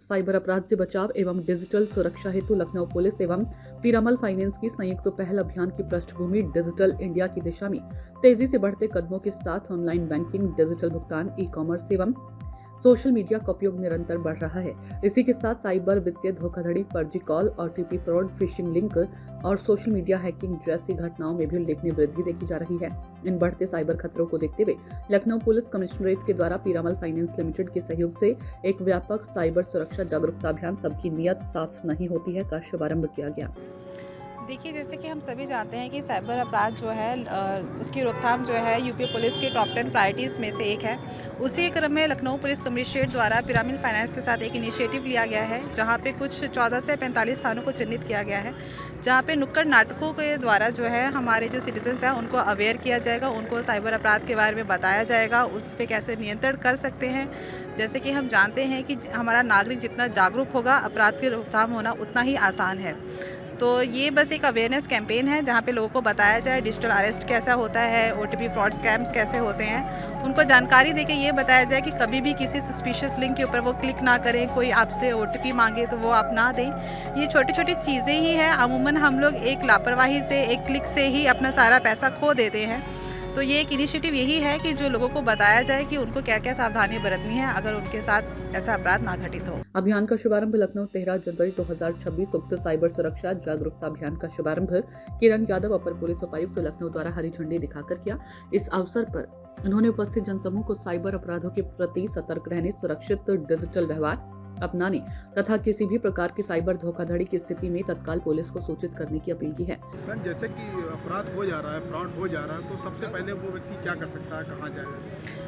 Cyber अपराध से बचाव एवं डिजिटल सुरक्षा हेतु लखनऊ पुलिस एवं पीरामल फाइनेंस की संयुक्त पहल अभियान की पृष्ठभूमि डिजिटल इंडिया की दिशा में तेजी से बढ़ते कदमों के साथ ऑनलाइन बैंकिंग, डिजिटल भुगतान, ई कॉमर्स एवं सोशल मीडिया का उपयोग निरंतर बढ़ रहा है। इसी के साथ साइबर वित्तीय धोखाधड़ी, फर्जी call, OTP fraud, phishing link और सोशल मीडिया हैकिंग जैसी घटनाओं में भी उल्लेखनीय वृद्धि देखी जा रही है। इन बढ़ते साइबर खतरों को देखते हुए लखनऊ पुलिस कमिश्नरेट के द्वारा पीरामल फाइनेंस लिमिटेड के सहयोग से एक व्यापक साइबर सुरक्षा जागरूकता अभियान सबकी नियत साफ नहीं होती है का शुभारंभ किया गया। देखिए, जैसे कि हम सभी जानते हैं कि साइबर अपराध जो है उसकी रोकथाम जो है यूपी पुलिस की टॉप 10 प्रायोरिटीज़ में से एक है। उसी क्रम में लखनऊ पुलिस कमिश्नरेट द्वारा पिरामिल फाइनेंस के साथ एक इनिशिएटिव लिया गया है, जहां पे कुछ 14 से 45 थानों को चिन्हित किया गया है, जहां पे नुक्कड़ नाटकों के द्वारा जो है हमारे जो सिटीजन्स हैं उनको अवेयर किया जाएगा, उनको साइबर अपराध के बारे में बताया जाएगा, उस पर कैसे नियंत्रण कर सकते हैं। जैसे कि हम जानते हैं कि हमारा नागरिक जितना जागरूक होगा, अपराध की रोकथाम होना उतना ही आसान है। तो ये बस एक अवेयरनेस कैंपेन है, जहाँ पे लोगों को बताया जाए डिजिटल अरेस्ट कैसा होता है, ओटीपी फ्रॉड स्कैम्स कैसे होते हैं, उनको जानकारी देके ये बताया जाए कि कभी भी किसी सस्पिशियस लिंक के ऊपर वो क्लिक ना करें, कोई आपसे ओटीपी मांगे तो वो आप ना दें। ये छोटी छोटी चीज़ें ही हैं, अमूमन हम लोग एक लापरवाही से, एक क्लिक से ही अपना सारा पैसा खो देते हैं। तो ये एक इनिशिएटिव यही है कि जो लोगों को बताया जाए कि उनको क्या क्या सावधानी बरतनी है अगर उनके साथ ऐसा अपराध ना घटित हो। अभियान का शुभारंभ लखनऊ 13 जनवरी 2026 उक्त साइबर सुरक्षा जागरूकता अभियान का शुभारंभ किरण यादव, अपर पुलिस उपायुक्त लखनऊ द्वारा हरी झंडी दिखाकर किया। इस अवसर पर उन्होंने उपस्थित जनसमूह को साइबर अपराधों के प्रति सतर्क रहने, सुरक्षित डिजिटल व्यवहार अपनाने तथा किसी भी प्रकार की साइबर धोखाधड़ी की स्थिति में तत्काल पुलिस को सूचित करने की अपील की है। जैसे कि अपराध हो जा रहा है, फ्रॉड हो जा रहा है, तो सबसे पहले वो व्यक्ति क्या कर सकता है, कहाँ जाए?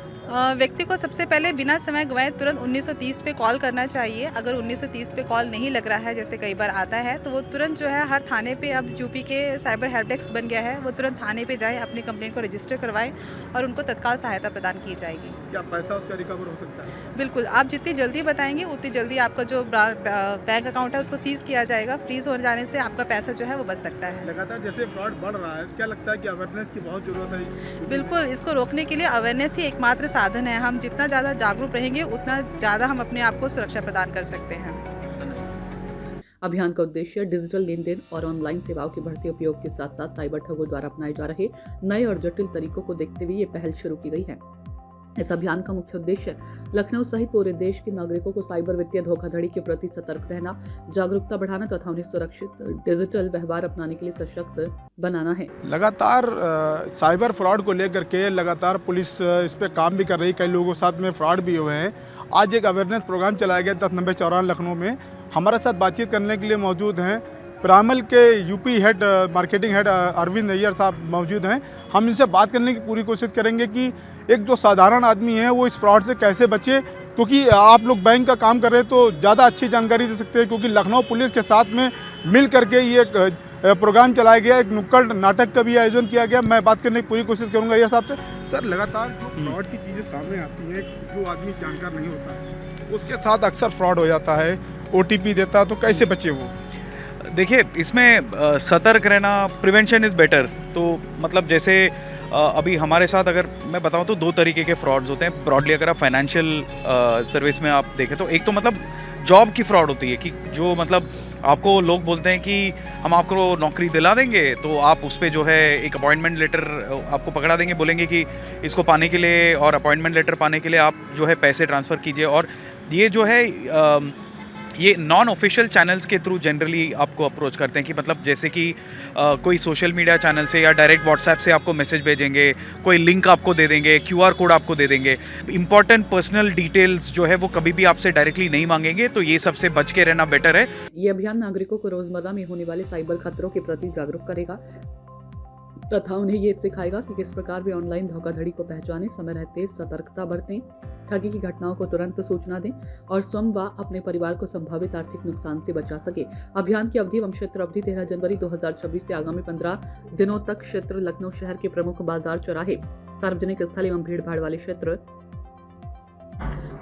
व्यक्ति को सबसे पहले बिना समय गंवाए तुरंत 1930 पे कॉल करना चाहिए। अगर 1930 पे कॉल नहीं लग रहा है, जैसे कई बार आता है, तो वो तुरंत जो है हर थाने पे, अब यूपी के साइबर हेल्प डेस्क बन गया है, वो तुरंत थाने पे जाए, अपनी कंप्लेंट को रजिस्टर करवाएं और उनको तत्काल सहायता प्रदान की जाएगी। क्या पैसा उसका रिकवर हो सकता है? बिल्कुल, आप जितनी जल्दी बताएंगे उतनी जल्दी आपका जो बैंक अकाउंट है उसको सीज किया जाएगा। फ्रीज हो जाने से आपका पैसा जो है वो बच सकता है। लगातार जैसे फ्रॉड बढ़ रहा है, क्या लगता है कि अवेयरनेस की बहुत जरूरत है? बिल्कुल, इसको रोकने के लिए अवेयरनेस ही एकमात्र साधन है। हम जितना ज़्यादा जागरूक रहेंगे उतना ज़्यादा हम अपने आप को सुरक्षा प्रदान कर सकते हैं। अभियान का उद्देश्य डिजिटल लेन देन और ऑनलाइन सेवाओं के बढ़ते उपयोग के साथ साथ साइबर ठगों द्वारा अपनाए जा रहे नए और जटिल तरीकों को देखते हुए ये पहल शुरू की गई है। इस अभियान का मुख्य उद्देश्य लखनऊ सहित पूरे देश के नागरिकों को साइबर वित्तीय धोखाधड़ी के प्रति सतर्क रहना, जागरूकता बढ़ाना तथा उन्हें सुरक्षित डिजिटल व्यवहार अपनाने के लिए सशक्त बनाना है। लगातार साइबर फ्रॉड को लेकर के लगातार पुलिस इस पे काम भी कर रही है। कई लोगों के साथ में फ्रॉड भी हुए हैं। आज एक अवेयरनेस प्रोग्राम चलाया गया 10 नंबर चौराहा लखनऊ में। हमारे साथ बातचीत करने के लिए मौजूद हैं पिरामल के UP head marketing head Arvind Nayyar साहब मौजूद हैं। हम इनसे बात करने की पूरी कोशिश करेंगे कि एक जो साधारण आदमी है वो इस फ्रॉड से कैसे बचे, क्योंकि आप लोग बैंक का काम कर रहे हैं तो ज़्यादा अच्छी जानकारी दे सकते हैं, क्योंकि लखनऊ पुलिस के साथ में मिल करके ये प्रोग्राम चलाया गया, एक नुक्कड़ नाटक का भी आयोजन किया गया। मैं बात करने की पूरी कोशिश करूँगा ये साहब से। सर, लगातार जो फ्रॉड की चीज़ें सामने आती हैं, जो आदमी जानकार नहीं होता है उसके साथ अक्सर फ्रॉड हो जाता है, OTP देता है, तो कैसे बचे वो? देखिए, इसमें सतर्क रहना, प्रिवेंशन इज़ बेटर। तो मतलब जैसे अभी हमारे साथ अगर मैं बताऊं तो 2 तरीके के फ्रॉड्स होते हैं ब्रॉडली। अगर आप फाइनेंशियल सर्विस में आप देखें तो एक तो मतलब जॉब की फ्रॉड होती है कि जो मतलब आपको लोग बोलते हैं कि हम आपको नौकरी दिला देंगे, तो आप उस पर जो है एक अपॉइंटमेंट लेटर आपको पकड़ा देंगे, बोलेंगे कि इसको पाने के लिए और अपॉइंटमेंट लेटर पाने के लिए आप जो है पैसे ट्रांसफ़र कीजिए। और ये जो है ये नॉन ऑफिशियल चैनल्स के थ्रू जनरली आपको अप्रोच करते हैं कि मतलब जैसे कि कोई सोशल मीडिया चैनल से या डायरेक्ट व्हाट्सएप से आपको मैसेज भेजेंगे, कोई लिंक आपको दे देंगे, QR कोड आपको दे देंगे। इंपॉर्टेंट पर्सनल डिटेल्स जो है वो कभी भी आपसे डायरेक्टली नहीं मांगेंगे, तो ये सबसे बच के रहना बेटर है। ये अभियान नागरिकों को रोजमर्रा में होने वाले साइबर खतरों के प्रति जागरूक करेगा तथा उन्हें ये सिखाएगा कि किस प्रकार वे ऑनलाइन धोखाधड़ी को पहचानें, समय रहते सतर्कता बरतें, ठगी की घटनाओं को तुरंत सूचना दें और स्वयं व अपने परिवार को संभावित आर्थिक नुकसान से बचा सके। अभियान की अवधि एवं क्षेत्र अवधि 13 जनवरी 2026 से आगामी 15 दिनों तक क्षेत्र लखनऊ शहर के प्रमुख बाजार, चौराहे, सार्वजनिक स्थल एवं भीड़ भाड़ वाले क्षेत्र,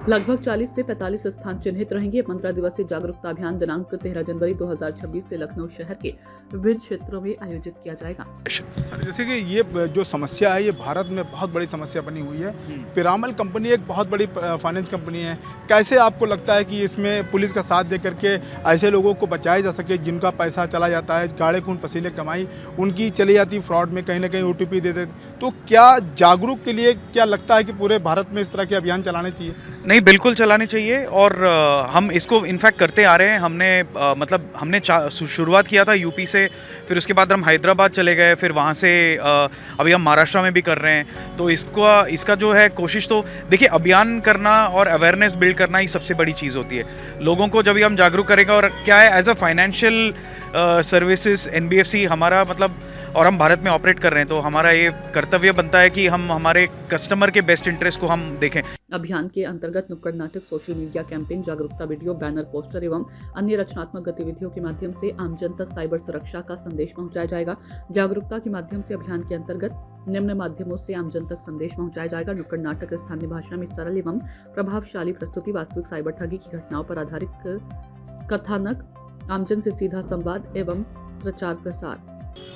लगभग 40 से 45 स्थान चिन्हित रहेंगे। 15 दिवसीय जागरूकता अभियान दिनांक 13 जनवरी 2026 से लखनऊ शहर के विभिन्न क्षेत्रों में आयोजित किया जाएगा। सर, जैसे कि ये जो समस्या है ये भारत में बहुत बड़ी समस्या बनी हुई है। पिरामल कंपनी एक बहुत बड़ी फाइनेंस कंपनी है। कैसे आपको लगता है कि इसमें पुलिस का साथ दे करके ऐसे लोगों को बचाया जा सके जिनका पैसा चला जाता है, गाढ़े खून पसीने कमाई उनकी चली जाती फ्रॉड में, कहीं ना कहीं OTP दे देते, तो क्या जागरूक के लिए क्या लगता है कि पूरे भारत में इस तरह के अभियान चलाने चाहिए? नहीं, बिल्कुल चलाने चाहिए और हम इसको इनफैक्ट करते आ रहे हैं। हमने शुरुआत किया था यूपी से, फिर उसके बाद हम हैदराबाद चले गए, फिर वहाँ से अभी हम महाराष्ट्र में भी कर रहे हैं। तो इसका जो है कोशिश, तो देखिए अभियान करना और अवेयरनेस बिल्ड करना ही सबसे बड़ी चीज़ होती है। लोगों को जब भी हम जागरूक करेंगे, और क्या है as a financial services NBFC हमारा मतलब, और हम भारत में ऑपरेट कर रहे हैं, तो हमारा ये कर्तव्य बनता है कि हम हमारे कस्टमर के बेस्ट इंटरेस्ट को हम देखें। अभियान के अंतर्गत नुक्कड़ नाटक, सोशल मीडिया कैंपेन, जागरूकता वीडियो, बैनर, पोस्टर एवं अन्य रचनात्मक गतिविधियों के माध्यम से आमजन तक साइबर सुरक्षा का संदेश पहुंचाया जाएगा। जागरूकता के माध्यम से अभियान के अंतर्गत निम्न माध्यमों से आमजन तक संदेश पहुंचाया जाएगा। नुक्कड़ नाटक स्थानीय भाषा में सरल एवं प्रभावशाली प्रस्तुति, वास्तविक साइबर ठगी की घटनाओं पर आधारित कथानक, आमजन से सीधा संवाद एवं प्रचार प्रसार।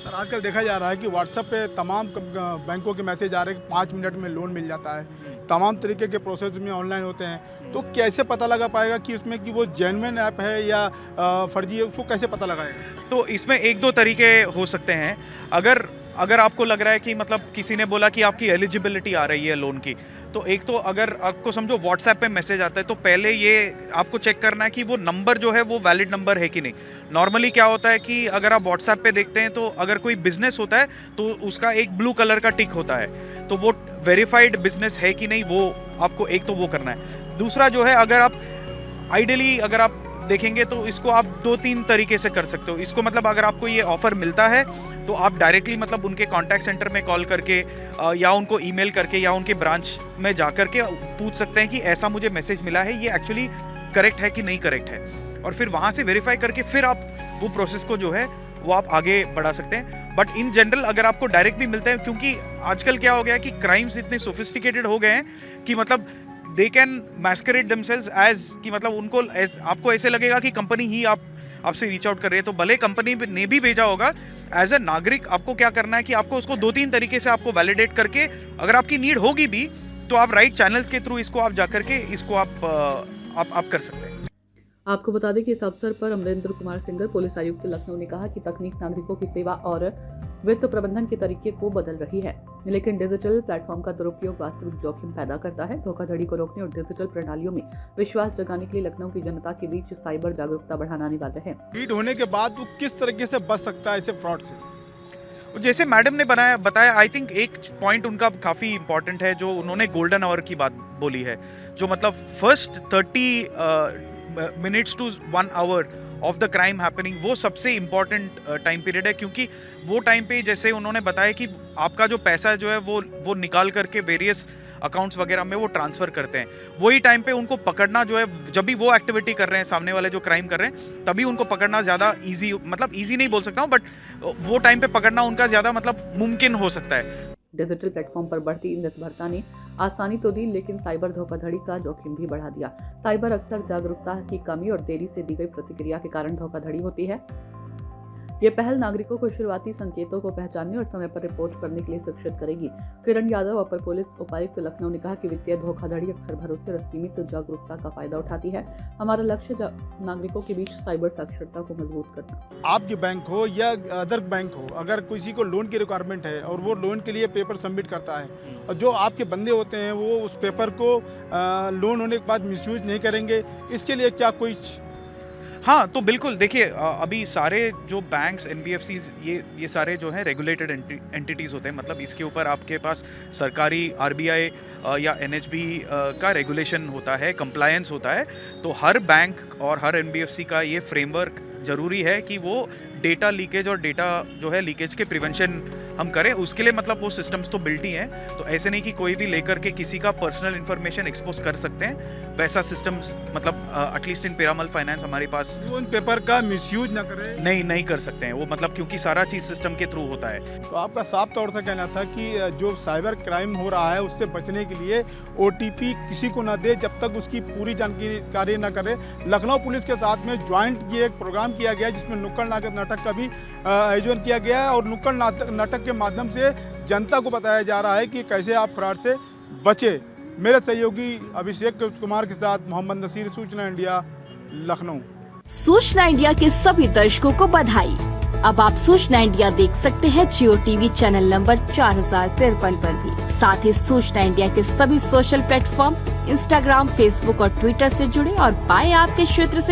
सर, आजकल देखा जा रहा है कि व्हाट्सएप पे तमाम बैंकों के मैसेज आ रहे हैं कि 5 मिनट में लोन मिल जाता है, तमाम तरीके के प्रोसेस में ऑनलाइन होते हैं, तो कैसे पता लगा पाएगा कि इसमें कि वो जेन्युइन ऐप है या फर्जी है, उसको कैसे पता लगाएगा? तो इसमें 1-2 तरीके हो सकते हैं। अगर आपको लग रहा है कि मतलब किसी ने बोला कि आपकी एलिजिबिलिटी आ रही है लोन की, तो एक तो अगर आपको समझो व्हाट्सएप पे मैसेज आता है, तो पहले ये आपको चेक करना है कि वो नंबर जो है वो वैलिड नंबर है कि नहीं। नॉर्मली क्या होता है कि अगर आप व्हाट्सएप पे देखते हैं, तो अगर कोई बिजनेस होता है तो उसका एक ब्लू कलर का टिक होता है, तो वो वेरीफाइड बिजनेस है कि नहीं, वो आपको एक तो वो करना है। दूसरा जो है, अगर आप देखेंगे तो इसको आप 2-3 तरीके से कर सकते हो। इसको मतलब अगर आपको ये ऑफर मिलता है तो आप डायरेक्टली मतलब उनके कॉन्टैक्ट सेंटर में कॉल करके या उनको ईमेल करके या उनके ब्रांच में जा करके पूछ सकते हैं कि ऐसा मुझे मैसेज मिला है, ये एक्चुअली करेक्ट है कि नहीं करेक्ट है, और फिर वहाँ से वेरीफाई करके फिर आप वो प्रोसेस को जो है वो आप आगे बढ़ा सकते हैं। बट इन जनरल अगर आपको डायरेक्ट भी मिलते हैं, क्योंकि आजकल क्या हो गया है कि क्राइम्स इतने सोफिस्टिकेटेड हो गए हैं कि मतलब they can masquerade themselves as कि मतलब आपको ऐसे लगेगा कि कंपनी ही आपसे रीच आउट कर रही है। तो भले कंपनी ने भी भेजा होगा, एज ए नागरिक आपको क्या करना है कि आपको उसको 2-3 तरीके से आपको वैलिडेट करके, अगर आपकी नीड होगी भी तो आप राइट चैनल्स के थ्रू इसको आप जा करके इसको आप कर सकते हैं। आपको बता दें कि इस अवसर पर अमरेंद्र कुमार सिंगर, पुलिस आयुक्त लखनऊ ने कहा कि तकनीक नागरिकों की सेवा और वित्त प्रबंधन के तरीके को बदल रही है, लेकिन डिजिटल प्लेटफॉर्म का दुरुपयोग वास्तविक जोखिम पैदा करता है। धोखाधड़ी को रोकने और डिजिटल प्रणालियों में विश्वास जगाने के लिए लखनऊ की जनता के बीच साइबर जागरूकता बढ़ाने वाले हैं। हीट होने के बाद वो किस तरीके से बच सकता है ऐसे फ्रॉड से? जैसे मैडम ने बताया, आई थिंक एक पॉइंट उनका काफ़ी इंपॉर्टेंट है, जो उन्होंने गोल्डन आवर की बात बोली है, जो मतलब first 30 minutes to 1 hour of the crime happening, वो सबसे इम्पॉर्टेंट टाइम पीरियड है। क्योंकि वो टाइम पे जैसे उन्होंने बताया कि आपका जो पैसा जो है वो निकाल करके वेरियस अकाउंट्स वगैरह में वो ट्रांसफ़र करते हैं। वही टाइम पे उनको पकड़ना जो है, जब भी वो एक्टिविटी कर रहे हैं, सामने वाले जो क्राइम कर रहे हैं, तभी उनको पकड़ना ज़्यादा ईजी, मतलब ईजी नहीं बोल सकता हूँ, बट वो टाइम पे पकड़ना उनका ज़्यादा मतलब मुमकिन हो सकता है। डिजिटल प्लेटफॉर्म पर बढ़ती निर्भरता ने आसानी तो दी, लेकिन साइबर धोखाधड़ी का जोखिम भी बढ़ा दिया। साइबर अक्सर जागरूकता की कमी और देरी से दी गई प्रतिक्रिया के कारण धोखाधड़ी होती है। ये पहल नागरिकों को शुरुआती संकेतों को पहचानने और समय पर रिपोर्ट करने के लिए शिक्षित करेगी। किरण यादव, अपर पुलिस उपायुक्त लखनऊ, ने कहा कि वित्तीय धोखाधड़ी अक्सर भरोसे और सीमित जागरूकता का फायदा उठाती है। हमारा लक्ष्य नागरिकों के बीच साइबर साक्षरता को मजबूत करना। आपके बैंक हो या अदर बैंक हो, अगर किसी को लोन की रिक्वायरमेंट है और वो लोन के लिए पेपर सबमिट करता है, और जो आपके बंदे होते हैं वो उस पेपर को लोन होने के बाद मिसयूज नहीं करेंगे, इसके लिए क्या कोई? हाँ, तो बिल्कुल देखिए, अभी सारे जो बैंक्स, NBFCs, ये सारे जो हैं रेगुलेटेड एंटिटीज़ होते हैं। मतलब इसके ऊपर आपके पास सरकारी RBI या NHB का रेगुलेशन होता है, कंप्लायंस होता है। तो हर बैंक और हर NBFC का ये फ्रेमवर्क ज़रूरी है कि वो डेटा लीकेज और डेटा जो है लीकेज के प्रिवेंशन हम करें, उसके लिए मतलब वो सिस्टम्स तो बिल्ट ही हैं। तो ऐसे नहीं कि कोई भी लेकर के किसी का पर्सनल इन्फॉर्मेशन एक्सपोज कर सकते हैं, वैसा सिस्टम्स मतलब एटलीस्ट इन पीरामल फाइनेंस हमारे पास उन पेपर का मिसयूज ना करें। नहीं कर सकते हैं वो, मतलब क्योंकि सारा चीज़ सिस्टम के थ्रू होता है। तो आपका साफ तौर से कहना था कि जो साइबर क्राइम हो रहा है उससे बचने के लिए OTP किसी को ना दे जब तक उसकी पूरी जानकारी ना करे। लखनऊ पुलिस के साथ में ज्वाइंट ये एक प्रोग्राम किया गया जिसमें नुक्कड़ नाटक का भी आयोजन किया गया है और नुक्कड़ नाटक के माध्यम से जनता को बताया जा रहा है कि कैसे आप फ्रॉड से बचे। मेरे सहयोगी अभिषेक कुमार के साथ मोहम्मद नसीर, सूचना इंडिया, लखनऊ। सूचना इंडिया के सभी दर्शकों को बधाई। अब आप सूचना इंडिया देख सकते हैं जियो टीवी चैनल नंबर 4053 पर भी। साथ ही सूचना इंडिया के सभी सोशल प्लेटफॉर्म इंस्टाग्राम, फेसबुक और ट्विटर से जुड़े और पाएं आपके क्षेत्र से